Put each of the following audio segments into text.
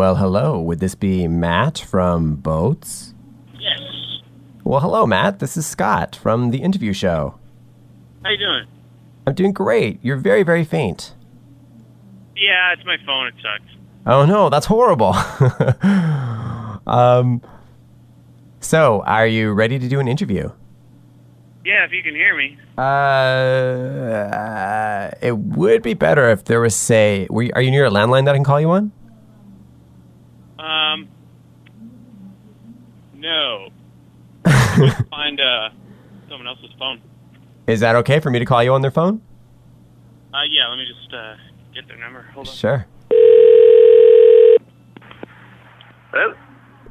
Well, hello. Would this be Matt from Boats? Yes. Well, hello, Matt. This is Scott from the interview show. How you doing? I'm doing great. You're very, very faint. Yeah, it's my phone. It sucks. Oh, no. That's horrible. So, are you ready to do an interview? Yeah, if you can hear me. It would be better if there was, say... are you near a landline that I can call you on? No. Find someone else's phone. Is that okay for me to call you on their phone? Yeah, let me just get their number. Hold on. Sure. Hello?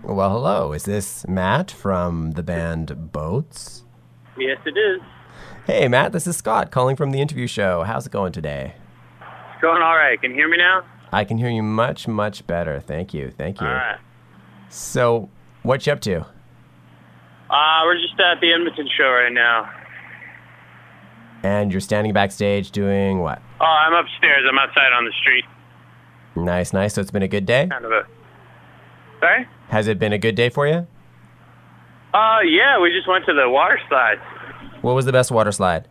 Well, hello. Is this Matt from the band Boats? Yes, it is. Hey, Matt. This is Scott calling from the interview show. How's it going today? It's going all right. Can you hear me now? I can hear you much, much better. Thank you. Thank you. All right. So, what you up to? We're just at the Edmonton show right now. And you're standing backstage doing what? Oh, I'm upstairs. I'm outside on the street. Nice, nice. So it's been a good day? Kind of a... Sorry? Has it been a good day for you? Yeah, we just went to the water slides. What was the best water slide?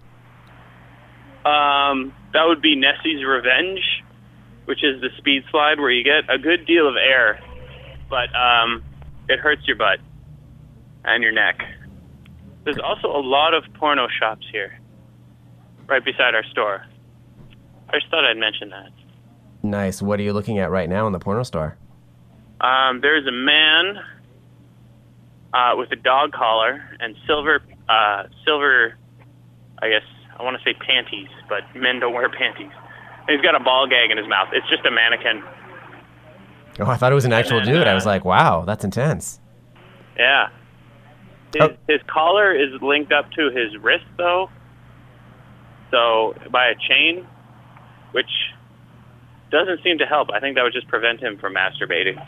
That would be Nessie's Revenge, which is the speed slide where you get a good deal of air, but it hurts your butt and your neck. There's also a lot of porno shops here, right beside our store. I just thought I'd mention that. Nice. What are you looking at right now in the porno store? There's a man with a dog collar and silver, I guess, I want to say panties, but men don't wear panties. And he's got a ball gag in his mouth. It's just a mannequin. Oh, I thought it was an actual dude. I was like, wow, that's intense. Yeah. His collar is linked up to his wrist, though, so by a chain, which doesn't seem to help. I think that would just prevent him from masturbating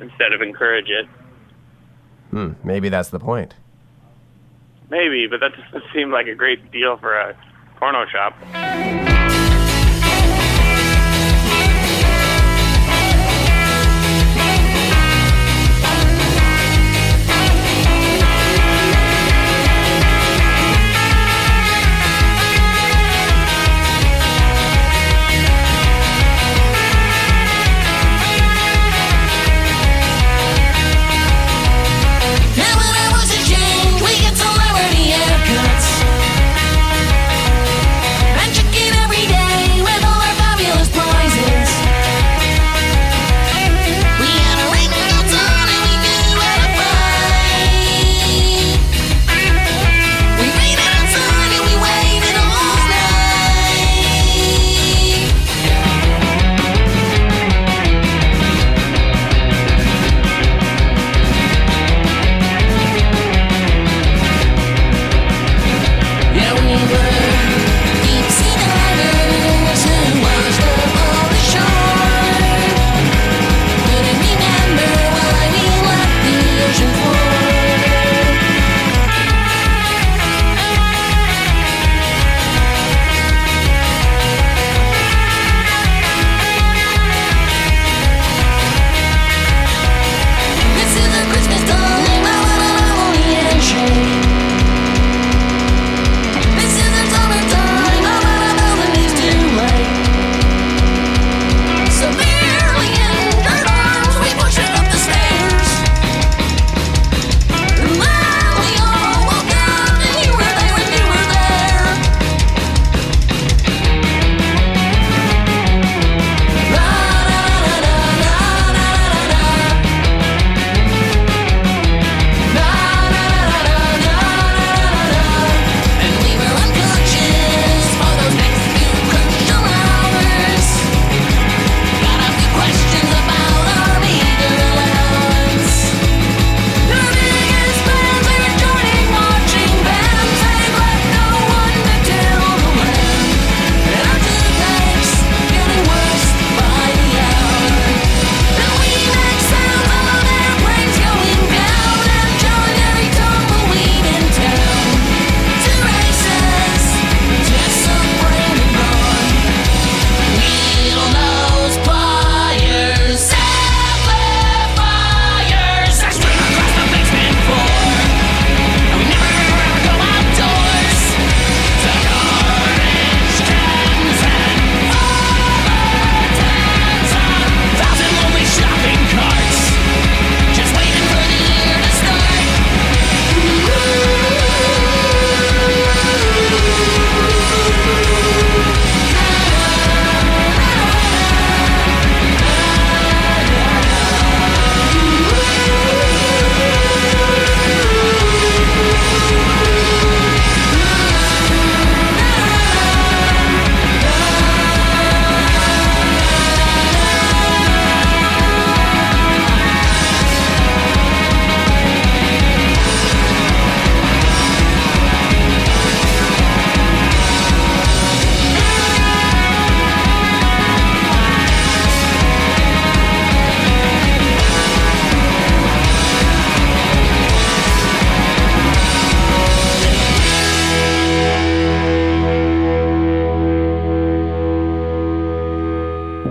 instead of encourage it. Maybe that's the point. Maybe, but that doesn't seem like a great deal for a porno shop. And checking every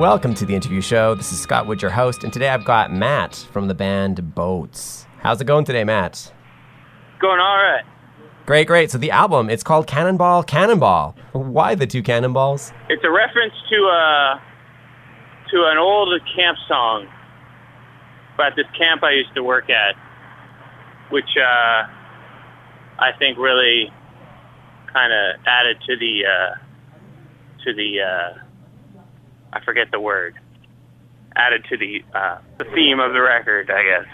welcome to the interview show. This is Scott Wood, your host, and today I've got Matt from the band Boats. How's it going today, Matt? Going all right. Great. So the album, it's called Cannonball, Cannonball. Why the two cannonballs? It's a reference to an old camp song about this camp I used to work at, which I think really kind of added to the I forget the word. Added to the theme of the record, I guess.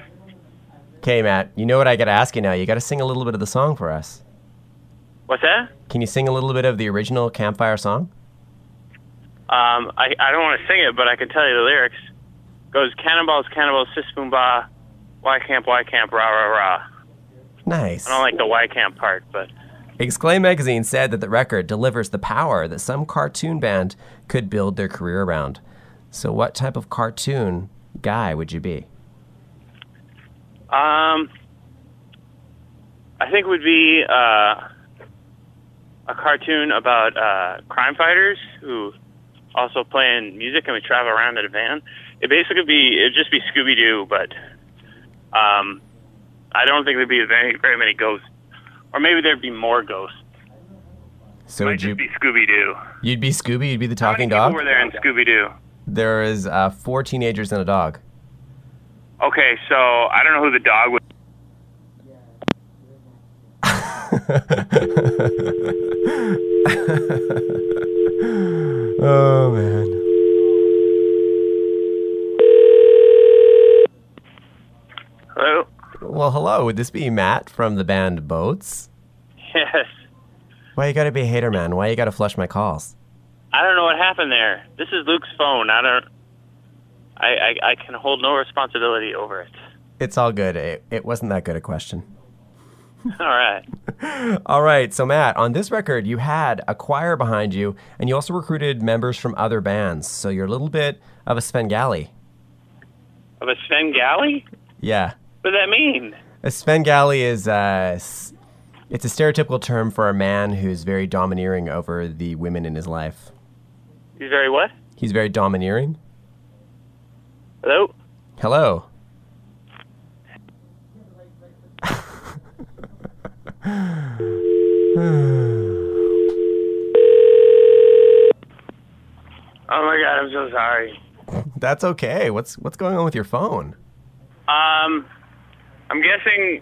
Okay, Matt, you know what I got to ask you now. You got to sing a little bit of the song for us. What's that? Can you sing a little bit of the original Campfire song? I don't want to sing it, but I can tell you the lyrics. It goes, Cannonballs, cannonballs, sis boom ba, Y camp, rah, rah, rah. Nice. I don't like the Y camp part, but... Exclaim magazine said that the record delivers the power that some cartoon band could build their career around. So what type of cartoon guy would you be? I think it would be a cartoon about crime fighters who also play in music and we travel around in a van. It'd just be Scooby-Doo, but I don't think there'd be very many ghosts. Or maybe there'd be more ghosts. So would you be Scooby-Doo? You'd be Scooby? You'd be the talking dog? dog? How many people were there in Scooby-Doo? There is 4 teenagers and a dog. Okay, so I don't know who the dog was. Oh, man. Hello? Well, hello. Would this be Matt from the band Boats? Yes. Why you gotta be a hater, man? Why you gotta flush my calls? I don't know what happened there. This is Luke's phone. I can hold no responsibility over it. It's all good. It wasn't that good a question. All right. All right. So, Matt, on this record, you had a choir behind you, and you also recruited members from other bands. So you're a little bit of a Svengali. Of a Svengali? Yeah. What does that mean? A Svengali is it's a stereotypical term for a man who's very domineering over the women in his life. He's very what? He's very domineering. Hello? Hello. Oh my God, I'm so sorry. That's okay. What's going on with your phone? I'm guessing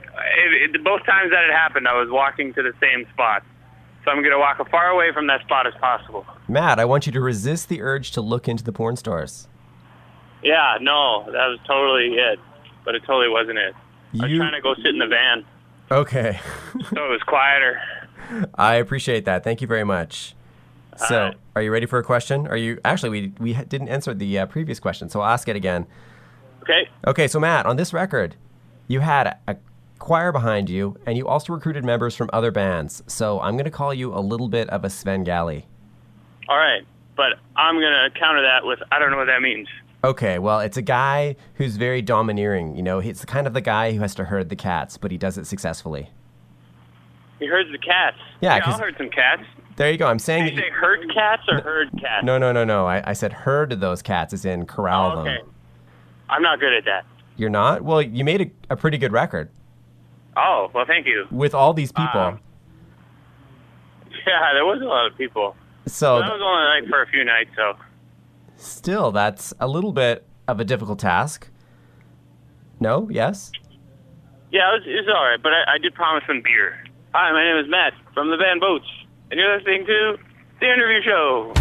both times that it happened, I was walking to the same spot. So I'm going to walk as far away from that spot as possible. Matt, I want you to resist the urge to look into the porn stores. Yeah, no, that was totally it. But it totally wasn't it. I was trying to go sit in the van. Okay. So it was quieter. I appreciate that. Thank you very much. So, are you ready for a question? Are you actually? We didn't answer the previous question, so I'll ask it again. Okay. Okay. So, Matt, on this record, you had a choir behind you, and you also recruited members from other bands. So, I'm going to call you a little bit of a Svengali. All right, but I'm going to counter that with I don't know what that means. Okay. Well, it's a guy who's very domineering. You know, he's kind of the guy who has to herd the cats, but he does it successfully. He herds the cats. Yeah, I'll herd some cats. There you go. I'm saying. Did you say herd cats or herd cats? No. I said herd those cats, as in corral them. Okay. I'm not good at that. You're not? Well, you made a pretty good record. Oh, well, thank you. With all these people. Yeah, there was a lot of people. So that was only like for a few nights, so. Still, that's a little bit of a difficult task. No? Yes? Yeah, it was all right, but I did promise some beer. Hi, my name is Matt from the band Boats, and you're listening to The Interview Show.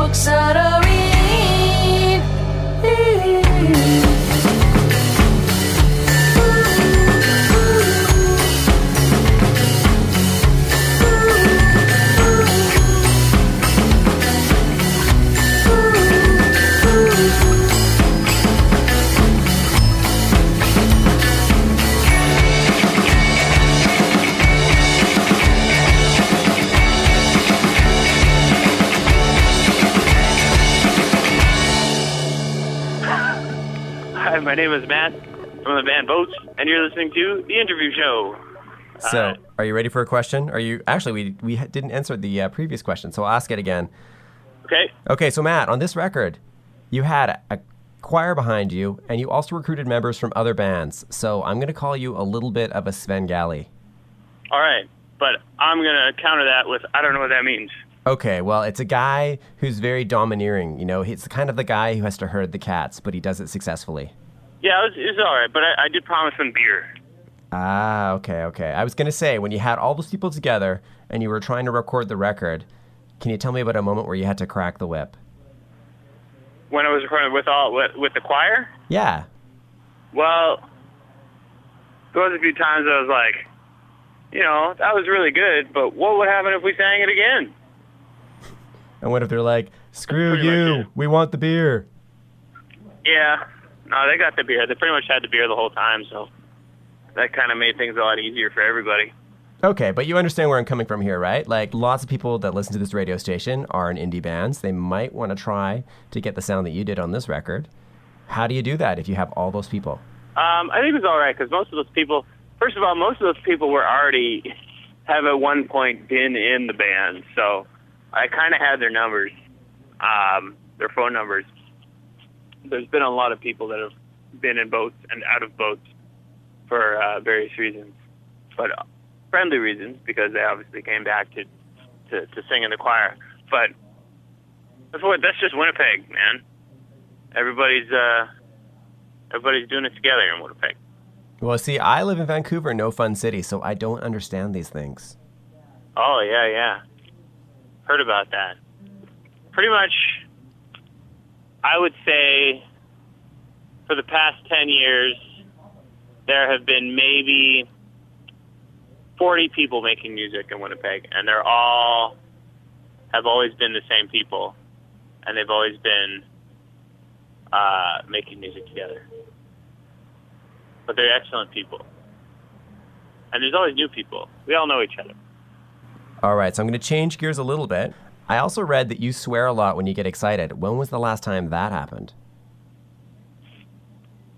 books are to read. Hi, my name is Matt from the band Boats, and you're listening to The Interview Show. So, are you ready for a question? Are you actually? We didn't answer the previous question, so I'll ask it again. Okay. Okay, so Matt, on this record, you had a choir behind you, and you also recruited members from other bands. So I'm going to call you a little bit of a Svengali. All right, but I'm going to counter that with, I don't know what that means. Okay, well, it's a guy who's very domineering. You know, he's kind of the guy who has to herd the cats, but he does it successfully. Yeah, it was all right, but I did promise them beer. Ah, okay. I was going to say, when you had all those people together and you were trying to record the record, can you tell me about a moment where you had to crack the whip? When I was recording with the choir? Yeah. Well, there was a few times I was like, you know, that was really good, but what would happen if we sang it again? And what if they're like, screw Pretty much you, it. we want the beer? Yeah. No, they got the beer. They pretty much had the beer the whole time, so that kind of made things a lot easier for everybody. Okay, but you understand where I'm coming from here, right? Like, lots of people that listen to this radio station are in indie bands. They might want to try to get the sound that you did on this record. How do you do that if you have all those people? I think it was all right, because most of those people, first of all, most of those people were already, have at one point been in the band, so I kind of had their numbers, their phone numbers. There's been a lot of people that have been in boats and out of boats for various reasons, but friendly reasons, because they obviously came back to sing in the choir. But that's just Winnipeg, man. Everybody's doing it together in Winnipeg. Well, see, I live in Vancouver, no fun city, so I don't understand these things. Oh, yeah. Heard about that. Pretty much, I would say for the past 10 years, there have been maybe 40 people making music in Winnipeg, and have always been the same people, and they've always been making music together. But they're excellent people. And there's always new people. We all know each other. All right, so I'm going to change gears a little bit. I also read that you swear a lot when you get excited. When was the last time that happened?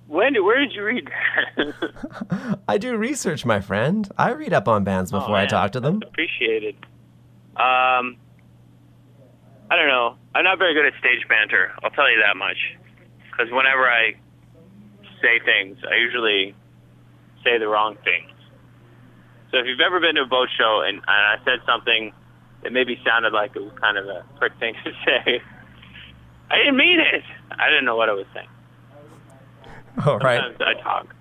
Where did you read that? I do research, my friend. I read up on bands before I talk to them. That's appreciated. I don't know. I'm not very good at stage banter. I'll tell you that much. Because whenever I say things, I usually say the wrong things. So if you've ever been to a boat show and I said something that maybe sounded like it was kind of a quick thing to say, I didn't mean it. I didn't know what I was saying. All right. Sometimes I talk.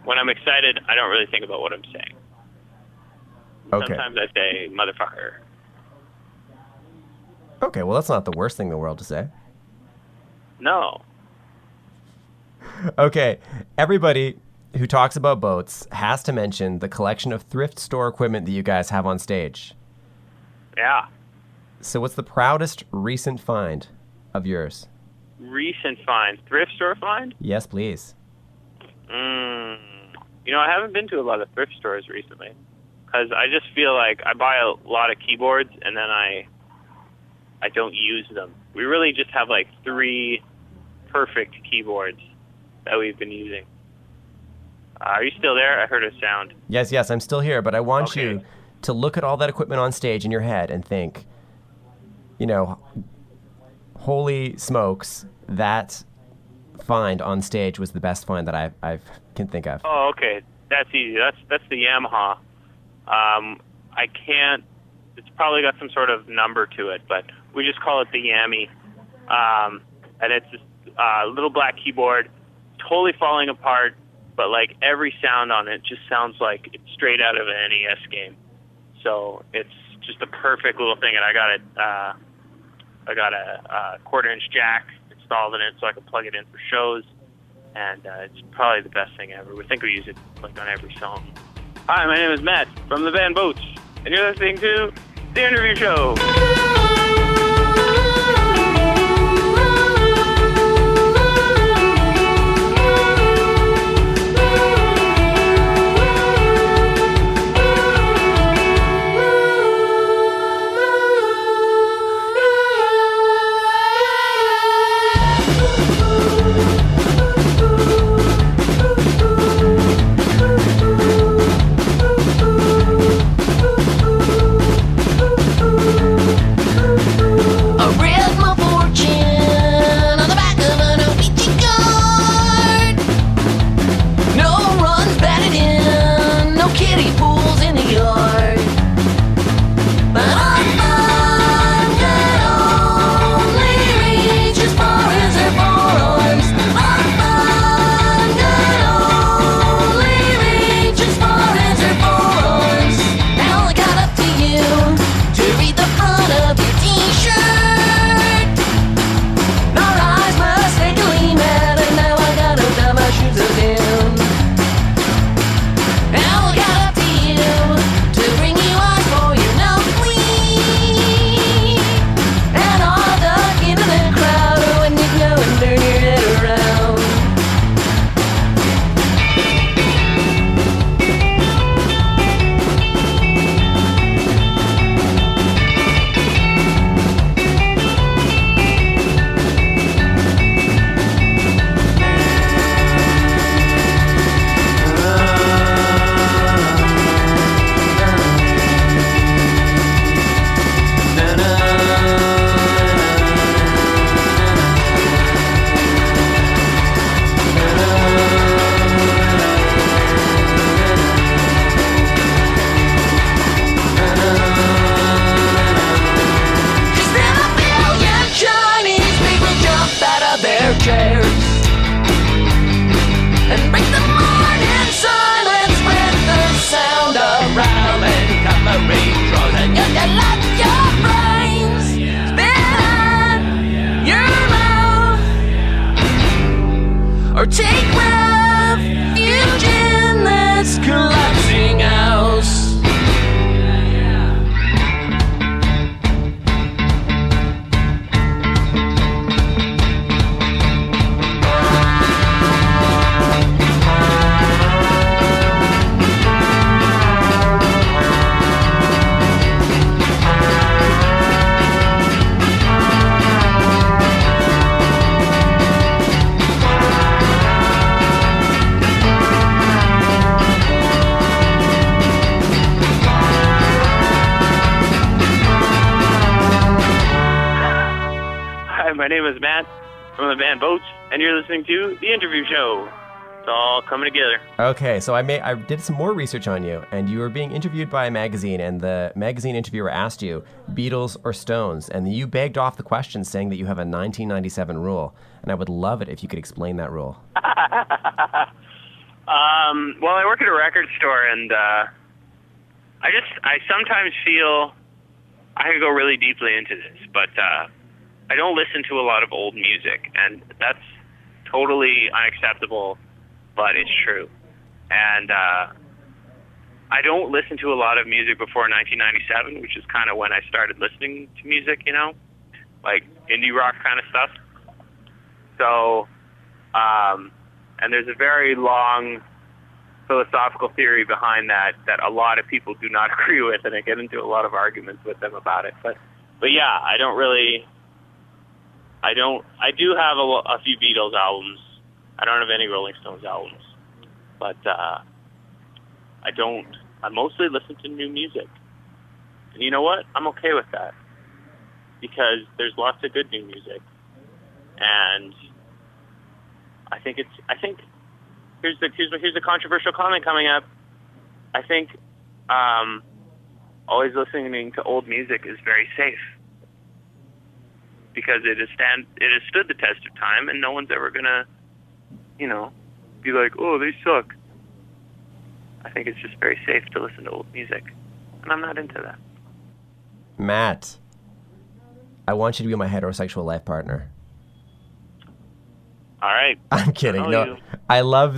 When I'm excited, I don't really think about what I'm saying. Okay. Sometimes I say, motherfucker. Okay, well, that's not the worst thing in the world to say. No. Okay, everybody who talks about boats has to mention the collection of thrift store equipment that you guys have on stage. Yeah. So what's the proudest recent find of yours? Recent find. Thrift store find? Yes, please. You know, I haven't been to a lot of thrift stores recently because I just feel like I buy a lot of keyboards and then I don't use them. We really just have like 3 perfect keyboards that we've been using. Are you still there? I heard a sound. Yes, I'm still here, but I want Okay. you to look at all that equipment on stage in your head and think, you know, holy smokes, that find on stage was the best find that I can think of. Oh, okay. That's easy. That's the Yamaha. I can't. It's probably got some sort of number to it, but we just call it the Yami. And it's this little black keyboard, totally falling apart, but like every sound on it just sounds like it's straight out of an NES game. So it's just a perfect little thing, and I got it I got a quarter-inch jack installed in it so I can plug it in for shows, and it's probably the best thing ever. We think we use it like on every song. Hi, my name is Matt from the band Boats, and you're listening to The Interview Show. Or take refuge in this collapsing house. My name is Matt from the band Boats, and you're listening to The Interview Show. It's all coming together. Okay, so I did some more research on you, and you were being interviewed by a magazine, and the magazine interviewer asked you, Beatles or Stones, and you begged off the question saying that you have a 1997 rule, and I would love it if you could explain that rule. Well, I work at a record store, and I sometimes feel I could go really deeply into this, but I don't listen to a lot of old music, and that's totally unacceptable, but it's true. And I don't listen to a lot of music before 1997, which is kind of when I started listening to music, you know, like indie rock kind of stuff. So, and there's a very long philosophical theory behind that a lot of people do not agree with, and I get into a lot of arguments with them about it. But yeah, I do have a few Beatles albums. I don't have any Rolling Stones albums. But I mostly listen to new music. And you know what? I'm okay with that. Because there's lots of good new music. And I think here's the controversial comment coming up. I think always listening to old music is very safe. Because it has stood the test of time, and no one's ever gonna, be like, oh, they suck. I think it's just very safe to listen to old music, and I'm not into that. Matt, I want you to be my heterosexual life partner. All right. I'm kidding. Oh, No, you- I love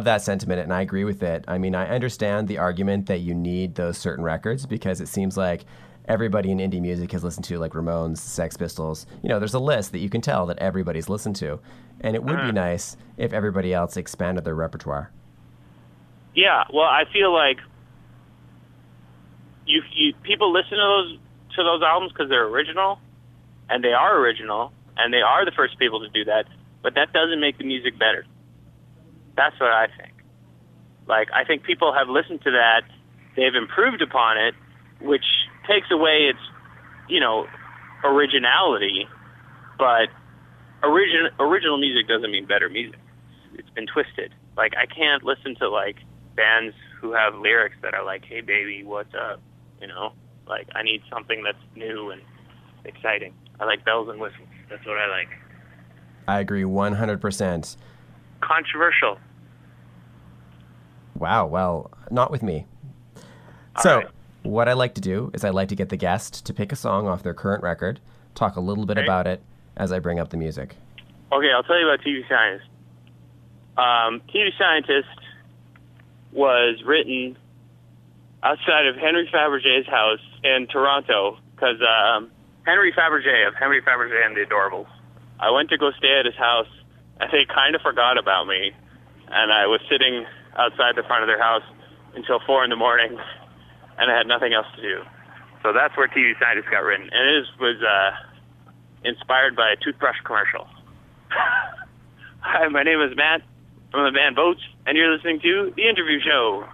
that sentiment, and I agree with it. I mean, I understand the argument that you need those certain records because it seems like everybody in indie music has listened to, like Ramones, Sex Pistols. You know, there's a list that you can tell that everybody's listened to, and it would be nice if everybody else expanded their repertoire. Yeah. Well, I feel like you people listen to those albums because they're original, and they are original, and they are the first people to do that. But that doesn't make the music better. That's what I think. Like, I think people have listened to that, they've improved upon it, which takes away its, originality. But original music doesn't mean better music. It's been twisted. Like, I can't listen to, like, bands who have lyrics that are like, hey, baby, what's up? Like, I need something that's new and exciting. I like bells and whistles. That's what I like. I agree 100%. Controversial. Wow, well, not with me. So, right. what I like to do is I like to get the guest to pick a song off their current record, talk a little bit about it as I bring up the music. Okay, I'll tell you about TV Scientist. TV Scientist was written outside of Henry Fabergé's house in Toronto because Henry Fabergé of Henry Fabergé and the Adorables. I went to go stay at his house, and they kind of forgot about me, and I was sitting outside the front of their house until 4 in the morning, and I had nothing else to do. So that's where TV Scientist got written, and it was inspired by a toothbrush commercial. Hi, my name is Matt from the band Boats, and you're listening to The Interview Show.